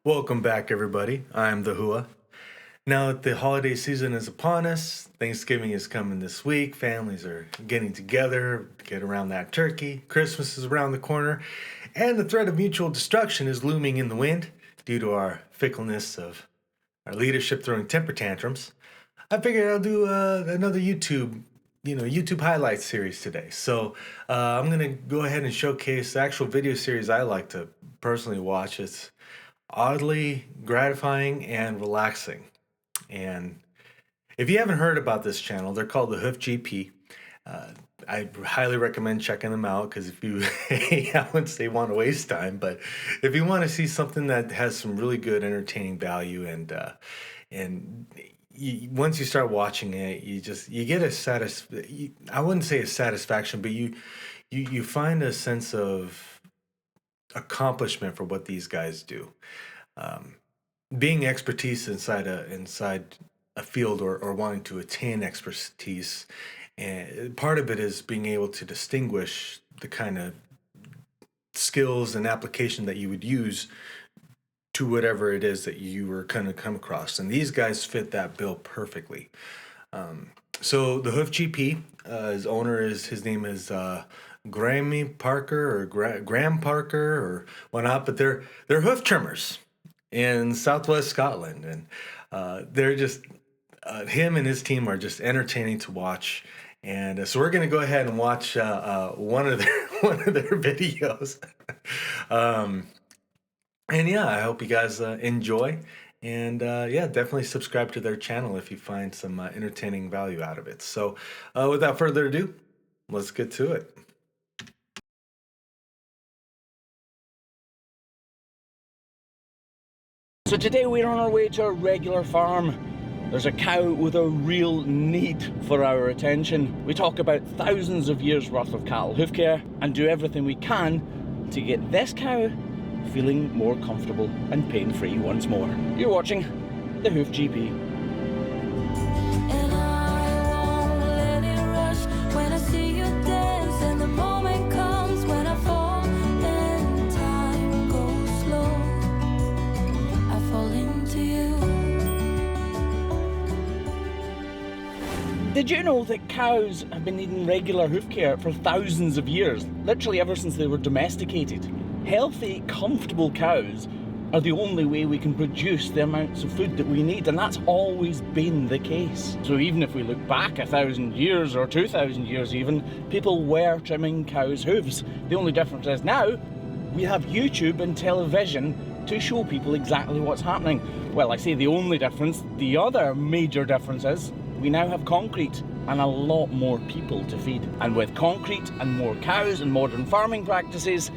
Welcome back, everybody. I'm The-Hua. Now that the holiday season is upon us, Thanksgiving is coming this week, families are getting together, get around that turkey, Christmas is around the corner, and the threat of mutual destruction is looming in the wind due to our fickleness of our leadership throwing temper tantrums. I figured I'll do another YouTube highlights series today. So I'm going to go ahead and showcase the actual video series I like to personally watch. It's oddly gratifying and relaxing. And if you haven't heard about this channel, they're called the Hoof GP. I highly recommend checking them out because if you, I wouldn't say want to waste time, but if you want to see something that has some really good entertaining value once you start watching it, you get a I wouldn't say a satisfaction, but you find a sense of accomplishment for what these guys do. Being expertise inside a field or wanting to attain expertise, and part of it is being able to distinguish the kind of skills and application that you would use to whatever it is that you were going to come across. And these guys fit that bill perfectly. So the Hoof GP, his owner his name is Graeme Parker or Graeme Parker or whatnot, but they're hoof trimmers in Southwest Scotland, and they're just him and his team are just entertaining to watch. And so we're going to go ahead and watch one of their videos. And yeah, I hope you guys enjoy. And yeah, definitely subscribe to their channel if you find some entertaining value out of it. So without further ado, let's get to it. So today we're on our way to a regular farm. There's a cow with a real need for our attention. We talk about thousands of years worth of cattle hoof care and do everything we can to get this cow feeling more comfortable and pain-free once more. You're watching the Hoof GP. Did you know that cows have been needing regular hoof care for thousands of years, literally ever since they were domesticated? Healthy, comfortable cows are the only way we can produce the amounts of food that we need, and that's always been the case. So even if we look back 1,000 years or 2,000 years even, people were trimming cows' hooves. The only difference is now we have YouTube and television to show people exactly what's happening. Well, I say the only difference. The other major difference is we now have concrete and a lot more people to feed. And with concrete and more cows and modern farming practices,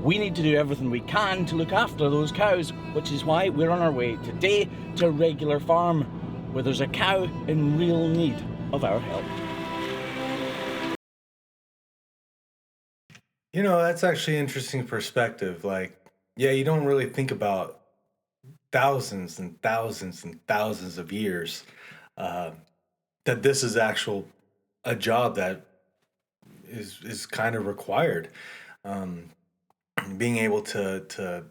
we need to do everything we can to look after those cows, which is why we're on our way today to a regular farm where there's a cow in real need of our help. You know, that's actually an interesting perspective. Like, yeah, you don't really think about thousands and thousands and thousands of years that this is a job that is kind of required. Being able to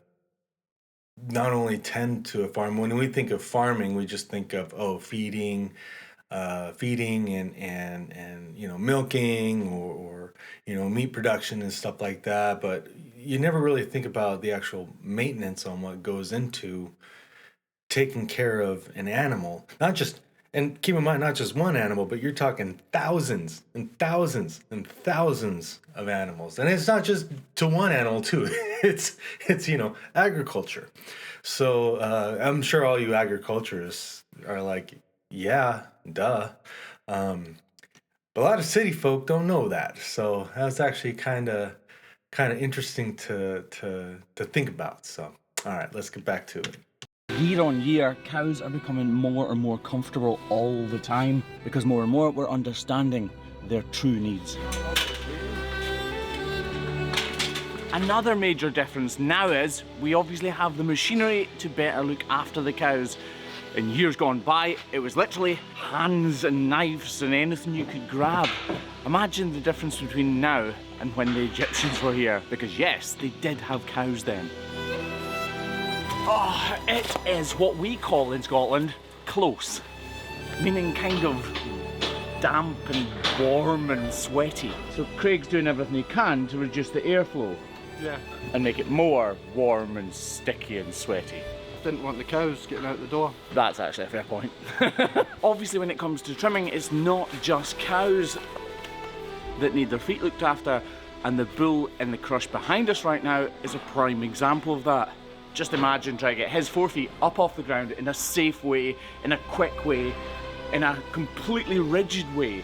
not only tend to a farm. When we think of farming, we just think of feeding and milking or meat production and stuff like that. But you never really think about the actual maintenance on what goes into taking care of an animal. And keep in mind, not just one animal, but you're talking thousands and thousands and thousands of animals. And it's not just to one animal too. It's agriculture. So I'm sure all you agriculturists are like, yeah, duh. But a lot of city folk don't know that. So that's actually kind of interesting to think about. So all right, let's get back to it. Year on year, cows are becoming more and more comfortable all the time because more and more we're understanding their true needs. Another major difference now is we obviously have the machinery to better look after the cows. In years gone by, it was literally hands and knives and anything you could grab. Imagine the difference between now and when the Egyptians were here, because yes, they did have cows then. Oh, it is what we call in Scotland close, meaning kind of damp and warm and sweaty. So Craig's doing everything he can to reduce the airflow. Yeah. And make it more warm and sticky and sweaty. Didn't want the cows getting out the door. That's actually a fair point. Obviously when it comes to trimming, it's not just cows that need their feet looked after, and the bull in the crush behind us right now is a prime example of that. Just imagine trying to get his 4 feet up off the ground in a safe way, in a quick way, in a completely rigid way,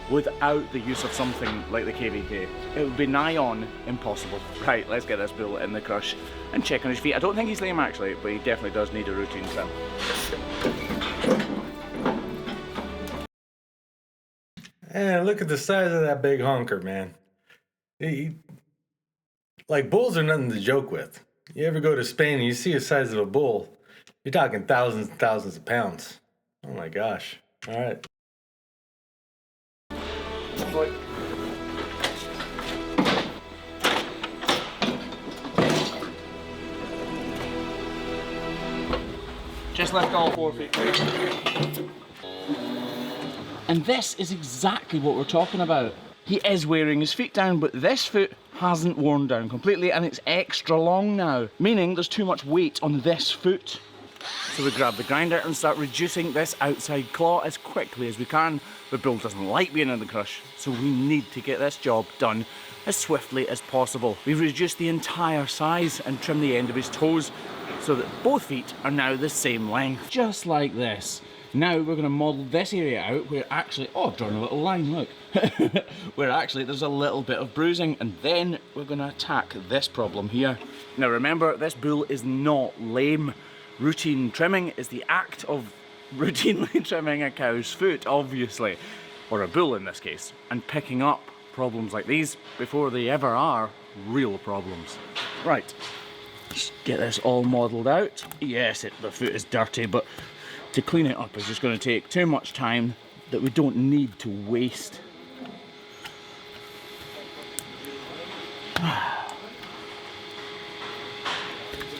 without the use of something like the KVK. It would be nigh on impossible. Right, let's get this bull in the crush and check on his feet. I don't think he's lame actually, but he definitely does need a routine trim. And look at the size of that big honker, man. Like, bulls are nothing to joke with. You ever go to Spain and you see the size of a bull, you're talking thousands and thousands of pounds. Oh my gosh. All right. Just lift all 4 feet. And this is exactly what we're talking about. He is wearing his feet down, but this foot hasn't worn down completely, and it's extra long now, meaning there's too much weight on this foot. So we grab the grinder and start reducing this outside claw as quickly as we can. The bull doesn't like being in the crush, so we need to get this job done as swiftly as possible. We've reduced the entire size and trimmed the end of his toes so that both feet are now the same length. Just like this. Now we're going to model this area out where actually, oh, I've drawn a little line, look. Where actually there's a little bit of bruising, and then we're going to attack this problem here. Now remember, this bull is not lame. Routine trimming is the act of routinely trimming a cow's foot, obviously, or a bull in this case, and picking up problems like these before they ever are real problems. Right, let's get this all modelled out. Yes, the foot is dirty, but to clean it up is just going to take too much time that we don't need to waste.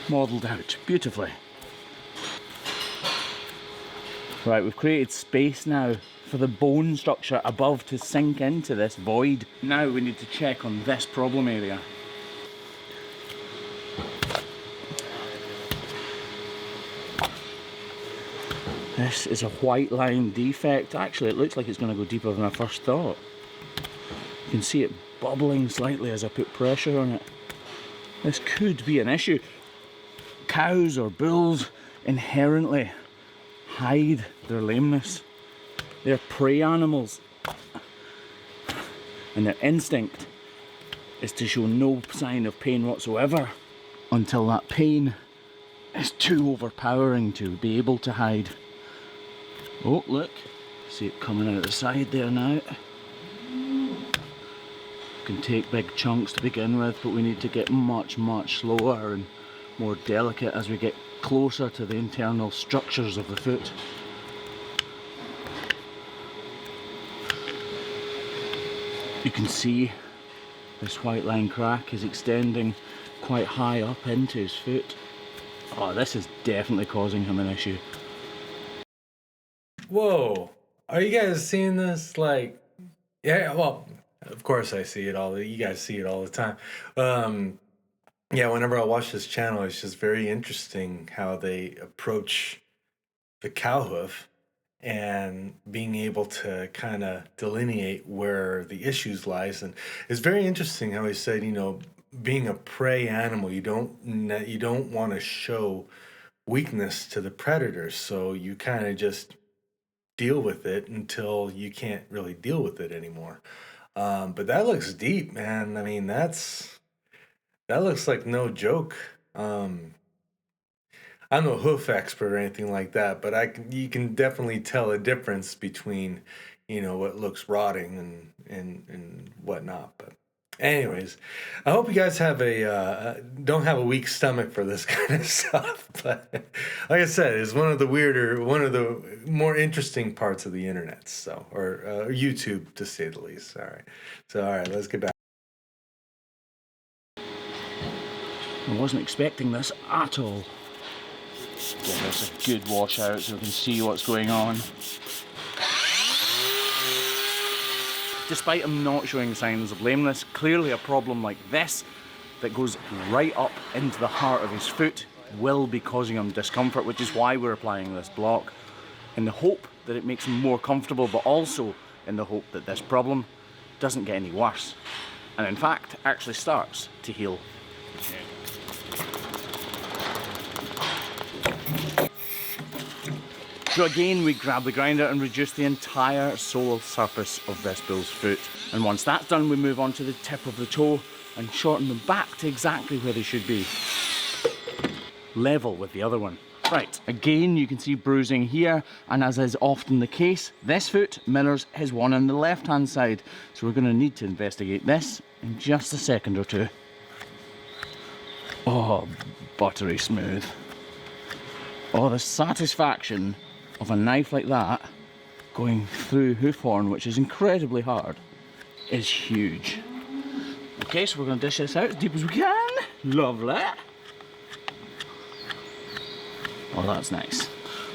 Modelled out beautifully. Right, we've created space now for the bone structure above to sink into this void. Now we need to check on this problem area. This is a white line defect. Actually, it looks like it's going to go deeper than I first thought. You can see it bubbling slightly as I put pressure on it. This could be an issue. Cows or bulls inherently hide their lameness. They're prey animals, and their instinct is to show no sign of pain whatsoever until that pain is too overpowering to be able to hide. Oh, look, see it coming out the side there now. Can take big chunks to begin with, but we need to get much slower and more delicate as we get closer to the internal structures of the foot. You can see this white line crack is extending quite high up into his foot. Oh, this is definitely causing him an issue. Whoa, are you guys seeing this? Like, yeah, well, of course I see it all. You guys see it all the time. Yeah, whenever I watch this channel, it's just very interesting how they approach the cow hoof and being able to kind of delineate where the issues lies. And it's very interesting how he said, you know, being a prey animal, you don't want to show weakness to the predators, so you kind of just deal with it until you can't really deal with it anymore. But that looks deep, man. I mean, that looks like no joke. I'm no hoof expert or anything like that, but you can definitely tell a difference between, you know, what looks rotting and whatnot. But anyways, I hope you guys have don't have a weak stomach for this kind of stuff. But like I said, it's one of the more interesting parts of the internet. So, or YouTube, to say the least. All right, let's get back. I wasn't expecting this at all. Give this a good wash out so we can see what's going on. Despite him not showing signs of lameness, clearly a problem like this that goes right up into the heart of his foot will be causing him discomfort, which is why we're applying this block, in the hope that it makes him more comfortable, but also in the hope that this problem doesn't get any worse, and in fact actually starts to heal. So again, we grab the grinder and reduce the entire sole surface of this bull's foot. And once that's done, we move on to the tip of the toe and shorten them back to exactly where they should be. Level with the other one. Right, again you can see bruising here, and as is often the case, this foot mirrors his one on the left hand side. So we're going to need to investigate this in just a second or two. Oh, buttery smooth. Oh, the satisfaction of a knife like that going through hoof horn, which is incredibly hard, is huge. Okay, so we're going to dish this out as deep as we can. Lovely. Oh, that's nice.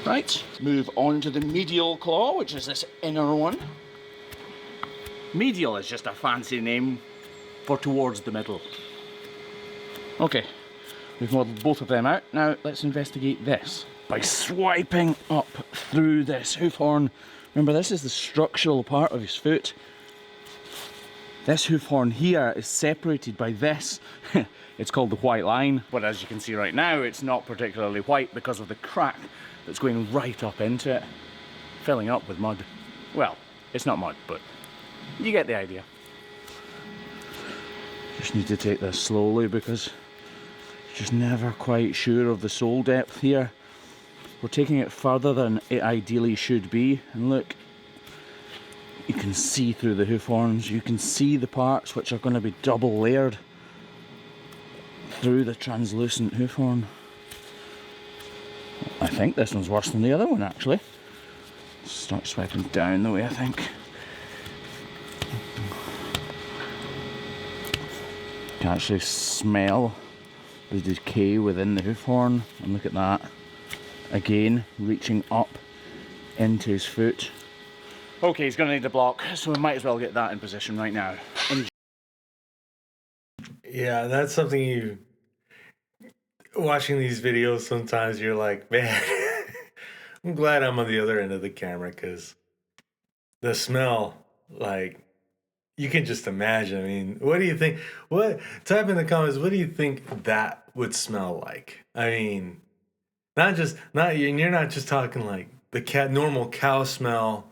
Right, move on to the medial claw, which is this inner one. Medial is just a fancy name for towards the middle. Okay, we've modelled both of them out. Now let's investigate this by swiping up through this hoof horn. Remember, this is the structural part of his foot. This hoof horn here is separated by this. It's called the white line, but as you can see right now, it's not particularly white because of the crack that's going right up into it, filling up with mud. Well, it's not mud, but you get the idea. Just need to take this slowly because you're just never quite sure of the sole depth here. We're taking it further than it ideally should be, and look, you can see through the hoof horns, you can see the parts which are going to be double layered through the translucent hoof horn. I think this one's worse than the other one actually. Start swiping down the way I think. You can actually smell the decay within the hoof horn, and look at that. Again, reaching up into his foot. Okay, he's going to need a block, so we might as well get that in position right now. Yeah, that's something you... Watching these videos, sometimes you're like, man, I'm glad I'm on the other end of the camera, because the smell, like, you can just imagine. I mean, what do you think? Type in the comments, what do you think that would smell like? I mean, you're not just talking like the normal cow smell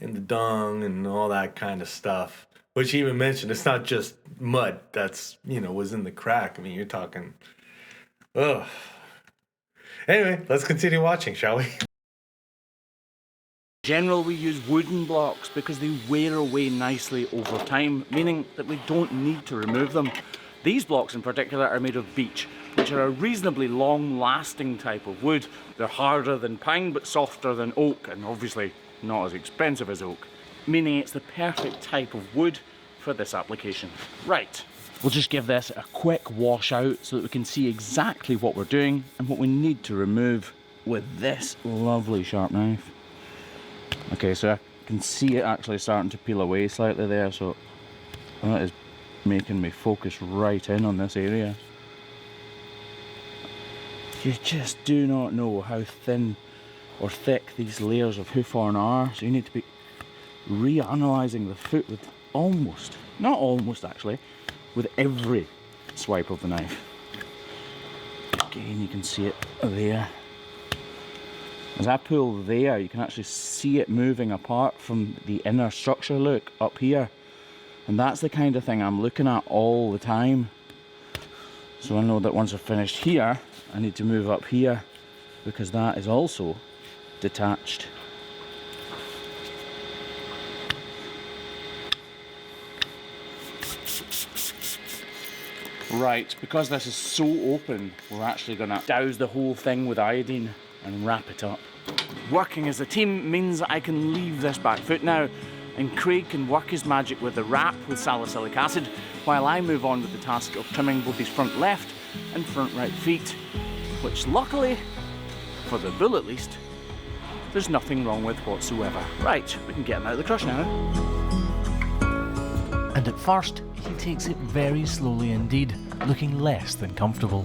and the dung and all that kind of stuff, which you even mentioned, it's not just mud that's, was in the crack. I mean, you're talking, ugh. Anyway, let's continue watching, shall we? In general, we use wooden blocks because they wear away nicely over time, meaning that we don't need to remove them. These blocks in particular are made of beech, which are a reasonably long-lasting type of wood. They're harder than pine but softer than oak, and obviously not as expensive as oak, meaning it's the perfect type of wood for this application. Right, we'll just give this a quick wash out so that we can see exactly what we're doing and what we need to remove with this lovely sharp knife. Okay, so I can see it actually starting to peel away slightly there, so that is making me focus right in on this area. You just do not know how thin or thick these layers of hoof horn are, so you need to be reanalyzing the foot with with every swipe of the knife. Again, you can see it there. As I pull there, you can actually see it moving apart from the inner structure, look, up here. And that's the kind of thing I'm looking at all the time. So I know that once I've finished here, I need to move up here, because that is also detached. Right, because this is so open, we're actually going to douse the whole thing with iodine and wrap it up. Working as a team means I can leave this back foot now, and Craig can work his magic with the wrap with salicylic acid, while I move on with the task of trimming both his front left and front right feet, which luckily for the bull at least, there's nothing wrong with whatsoever. Right, we can get him out of the crush now. And at first, he takes it very slowly indeed, looking less than comfortable.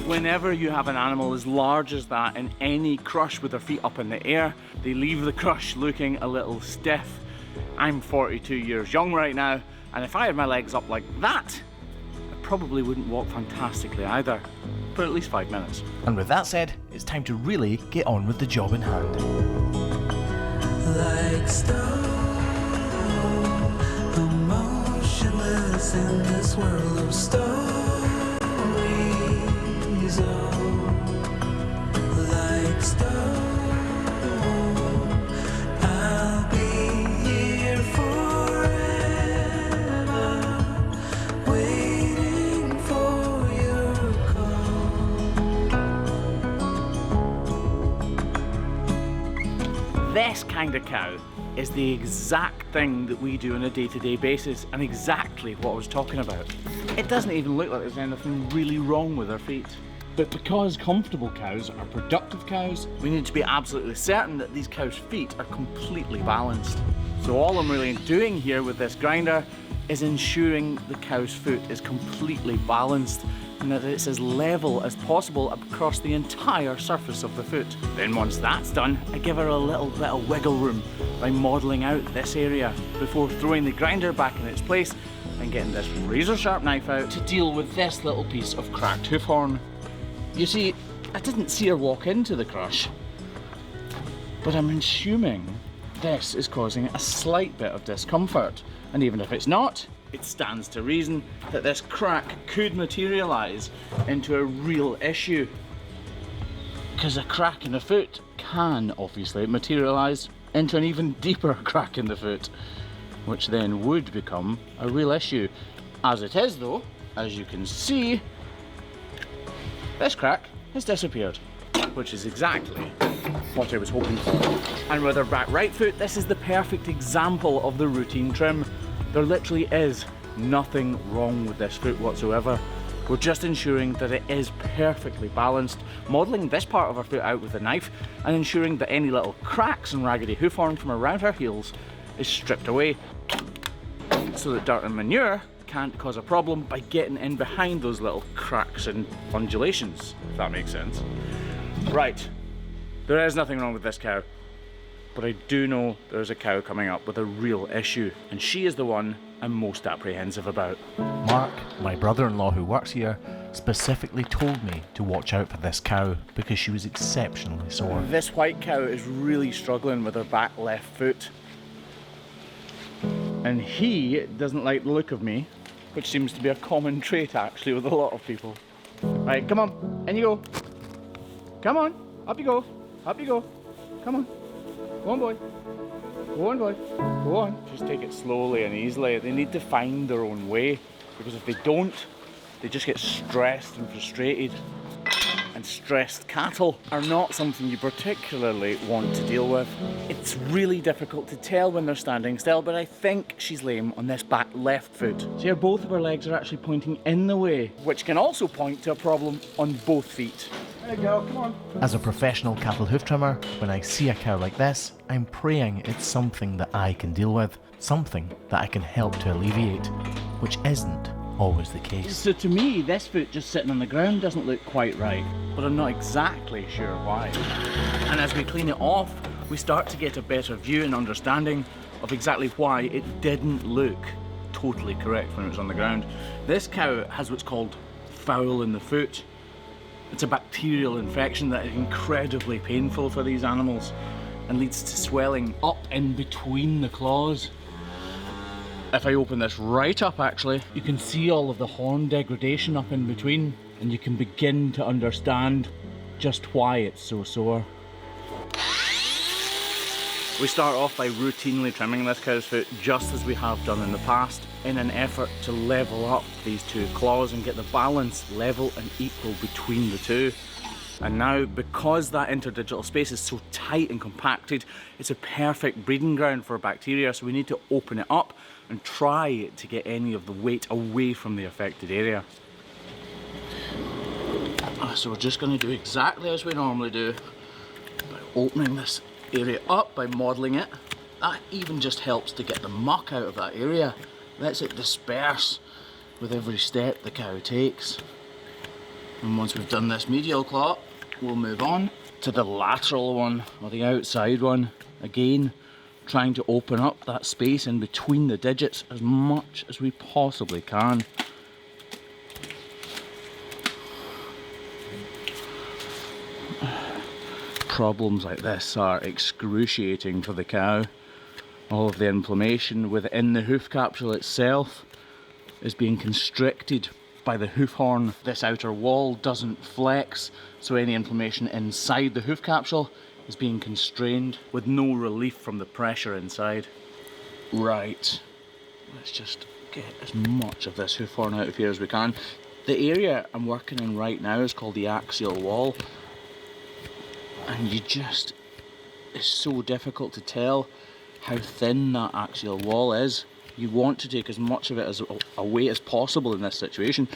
Whenever you have an animal as large as that in any crush with their feet up in the air, they leave the crush looking a little stiff. I'm 42 years young right now, and if I had my legs up like that, I probably wouldn't walk fantastically either, for at least 5 minutes. And with that said, it's time to really get on with the job in hand. Like stone, emotionless in this world of stories. Oh, like stone, I'll be here forever, waiting for your call. This kind of cow is the exact thing that we do on a day-to-day basis, and exactly what I was talking about. It doesn't even look like there's anything really wrong with her feet. But because comfortable cows are productive cows, we need to be absolutely certain that these cows' feet are completely balanced. So all I'm really doing here with this grinder is ensuring the cow's foot is completely balanced and that it's as level as possible across the entire surface of the foot. Then once that's done, I give her a little bit of wiggle room by modelling out this area before throwing the grinder back in its place and getting this razor sharp knife out to deal with this little piece of cracked hoof horn. You see, I didn't see her walk into the crush, but I'm assuming this is causing a slight bit of discomfort. And even if it's not, it stands to reason that this crack could materialise into a real issue. Because a crack in the foot can obviously materialise into an even deeper crack in the foot, which then would become a real issue. As it is though, as you can see, this crack has disappeared, which is exactly what I was hoping for. And with our back right foot, this is the perfect example of the routine trim. There literally is nothing wrong with this foot whatsoever. We're just ensuring that it is perfectly balanced, modelling this part of her foot out with a knife and ensuring that any little cracks and raggedy hoof horn from around her heels is stripped away so that dirt and manure can't cause a problem by getting in behind those little cracks and undulations, if that makes sense. Right, there is nothing wrong with this cow, but I do know there's a cow coming up with a real issue, and she is the one I'm most apprehensive about. Mark, my brother-in-law who works here, specifically told me to watch out for this cow because she was exceptionally sore. This white cow is really struggling with her back left foot, and he doesn't like the look of me, which seems to be a common trait actually with a lot of people. Right, come on, in you go. Come on, up you go, up you go. Come on, go on boy, go on boy, go on. Just take it slowly and easily. They need to find their own way, because if they don't, they just get stressed and frustrated. And stressed cattle are not something you particularly want to deal with. It's really difficult to tell when they're standing still, but I think she's lame on this back left foot. So here both of her legs are actually pointing in the way, which can also point to a problem on both feet. There you go, come on. As a professional cattle hoof trimmer, when I see a cow like this, I'm praying it's something that I can deal with, something that I can help to alleviate, which isn't always the case. So to me, this foot just sitting on the ground doesn't look quite right, but I'm not exactly sure why. And as we clean it off, we start to get a better view and understanding of exactly why it didn't look totally correct when it was on the ground. This cow has what's called foul in the foot. It's a bacterial infection that is incredibly painful for these animals and leads to swelling up in between the claws. If I open this right up actually, you can see all of the horn degradation up in between, and you can begin to understand just why it's so sore. We start off by routinely trimming this cow's foot just as we have done in the past, in an effort to level up these two claws and get the balance level and equal between the two. And now, because that interdigital space is so tight and compacted, it's a perfect breeding ground for bacteria, so we need to open it up and try to get any of the weight away from the affected area. So we're just going to do exactly as we normally do by opening this area up, by modelling it. That even just helps to get the muck out of that area, lets it disperse with every step the cow takes. And once we've done this medial claw, we'll move on to the lateral one, or the outside one. Again, trying to open up that space in between the digits as much as we possibly can. Problems like this are excruciating for the cow. All of the inflammation within the hoof capsule itself is being constricted by the hoof horn. This outer wall doesn't flex, so any inflammation inside the hoof capsule is being constrained with no relief from the pressure inside. Right, let's just get as much of this hoof horn out of here as we can. The area I'm working in right now is called the axial wall, and it's so difficult to tell how thin that axial wall is. You want to take as much of it away as possible in this situation,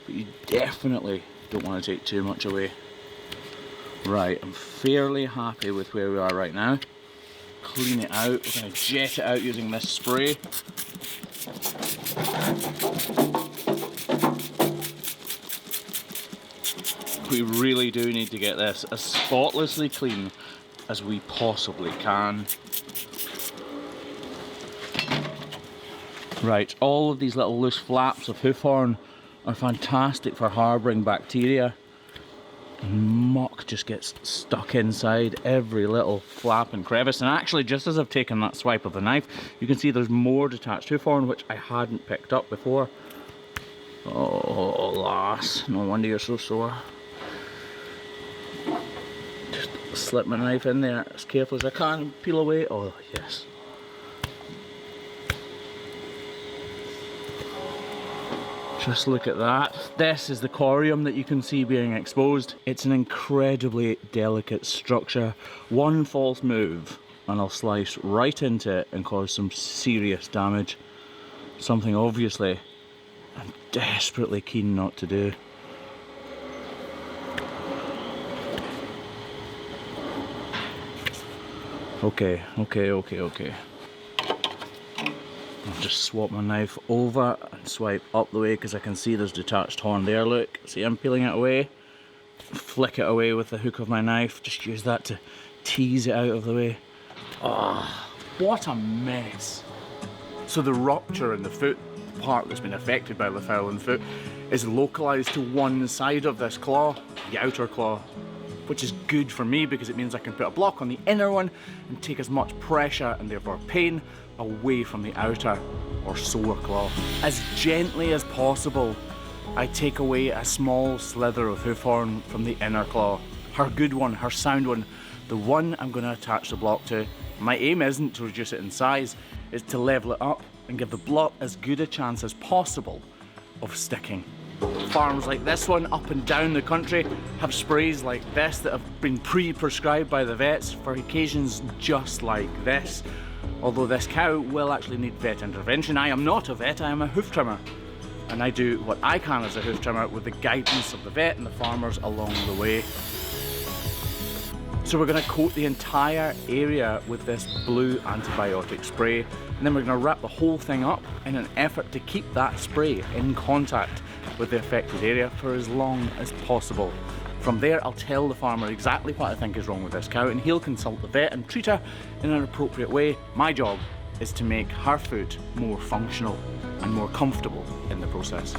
but you definitely don't want to take too much away. Right, I'm fairly happy with where we are right now. Clean it out, we're going to jet it out using this spray. We really do need to get this as spotlessly clean as we possibly can. Right, all of these little loose flaps of hoof horn are fantastic for harbouring bacteria. And muck just gets stuck inside every little flap and crevice. And actually, just as I've taken that swipe of the knife, you can see there's more detached hoof horn which I hadn't picked up before. Oh, lass, no wonder you're so sore. Just slip my knife in there as careful as I can, peel away. Oh, yes. Just look at that. This is the corium that you can see being exposed. It's an incredibly delicate structure. One false move and I'll slice right into it and cause some serious damage. Something obviously I'm desperately keen not to do. Okay. I'll just swap my knife over and swipe up the way because I can see there's detached horn there, look. See, I'm peeling it away. Flick it away with the hook of my knife. Just use that to tease it out of the way. Ah, oh, what a mess. So the rupture in the foot, the part that's been affected by the foul in the foot, is localised to one side of this claw, the outer claw, which is good for me because it means I can put a block on the inner one and take as much pressure and therefore pain away from the outer or sore claw. As gently as possible, I take away a small slither of hoof horn from the inner claw. Her good one, her sound one, the one I'm going to attach the block to. My aim isn't to reduce it in size, it's to level it up and give the block as good a chance as possible of sticking. Farms like this one up and down the country have sprays like this that have been pre-prescribed by the vets for occasions just like this. Although this cow will actually need vet intervention. I am not a vet, I am a hoof trimmer. And I do what I can as a hoof trimmer with the guidance of the vet and the farmers along the way. So we're going to coat the entire area with this blue antibiotic spray, and then we're going to wrap the whole thing up in an effort to keep that spray in contact with the affected area for as long as possible. From there, I'll tell the farmer exactly what I think is wrong with this cow, and he'll consult the vet and treat her in an appropriate way. My job is to make her foot more functional and more comfortable in the process.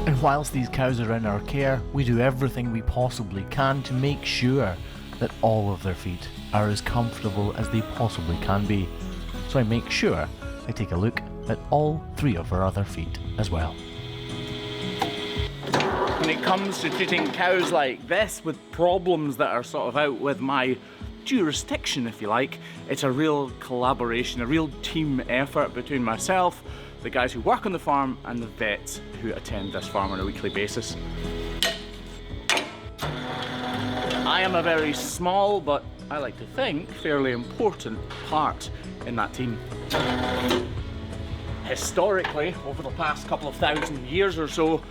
And whilst these cows are in our care, we do everything we possibly can to make sure that all of their feet are as comfortable as they possibly can be. So I make sure I take a look at all three of our other feet as well. When it comes to treating cows like this with problems that are sort of out with my jurisdiction, if you like, it's a real collaboration, a real team effort between myself, the guys who work on the farm, and the vets who attend this farm on a weekly basis. I am a very small, but I like to think fairly important part in that team. Historically, over the past couple of thousand years or so,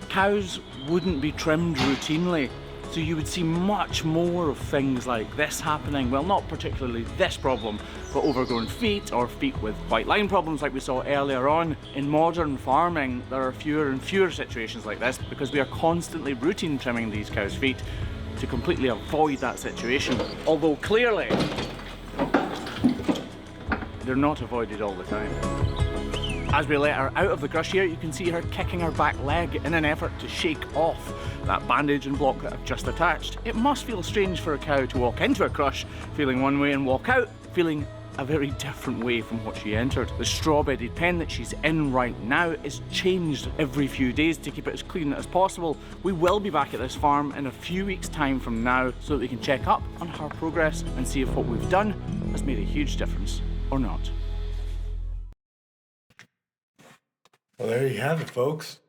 cows wouldn't be trimmed routinely. So you would see much more of things like this happening. Well, not particularly this problem, but overgrown feet or feet with white line problems like we saw earlier on. In modern farming, there are fewer and fewer situations like this because we are constantly routine trimming these cows' feet to completely avoid that situation. Although clearly, they're not avoided all the time. As we let her out of the crush here, you can see her kicking her back leg in an effort to shake off that bandage and block that I've just attached. It must feel strange for a cow to walk into a crush feeling one way and walk out feeling a very different way from what she entered. The straw-bedded pen that she's in right now is changed every few days to keep it as clean as possible. We will be back at this farm in a few weeks' time from now so that we can check up on her progress and see if what we've done has made a huge difference or not. Well, there you have it, folks.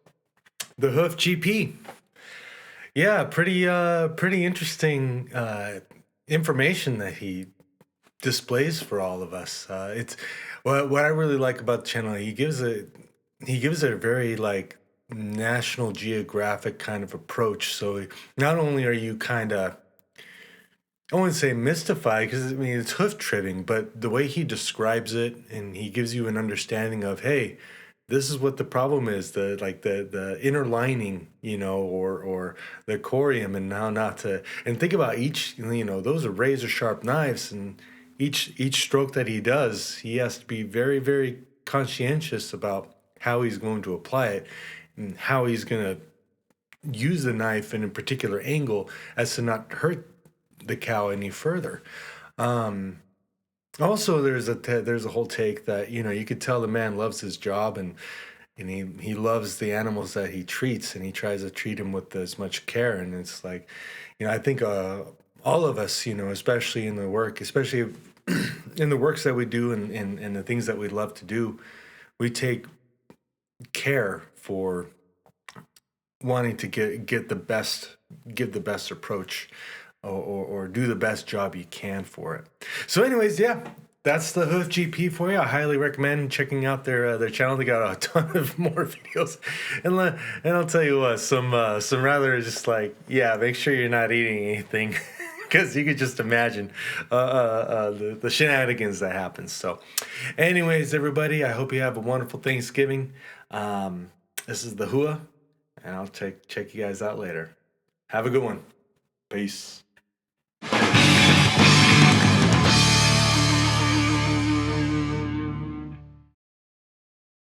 The Hoof GP. Yeah, pretty interesting information that he displays for all of us. It's what I really like about the channel. He gives a very like National Geographic kind of approach. So not only are you kind of, I wouldn't say mystified because I mean it's hoof trimming, but the way he describes it and he gives you an understanding of, hey, this is what the problem is, the inner lining, you know, or the corium, and how not to, and think about each, you know, those are razor sharp knives, and each stroke that he does, he has to be very, very conscientious about how he's going to apply it and how he's going to use the knife in a particular angle as to not hurt the cow any further. Also, there's a whole take that, you know, you could tell the man loves his job and he loves the animals that he treats, and he tries to treat them with as much care. And it's like, you know, I think all of us, you know, especially in the work, especially in the works that we do and the things that we love to do, we take care for wanting to give the best approach or do the best job you can for it. So anyways, yeah, that's the Hoof GP for you. I highly recommend checking out their channel. They got a ton of more videos, and I'll tell you what, some rather just like, yeah, make sure you're not eating anything because you could just imagine the shenanigans that happen. So anyways, everybody, I hope you have a wonderful Thanksgiving. This is The-Hua, and I'll check you guys out later. Have a good one. Peace.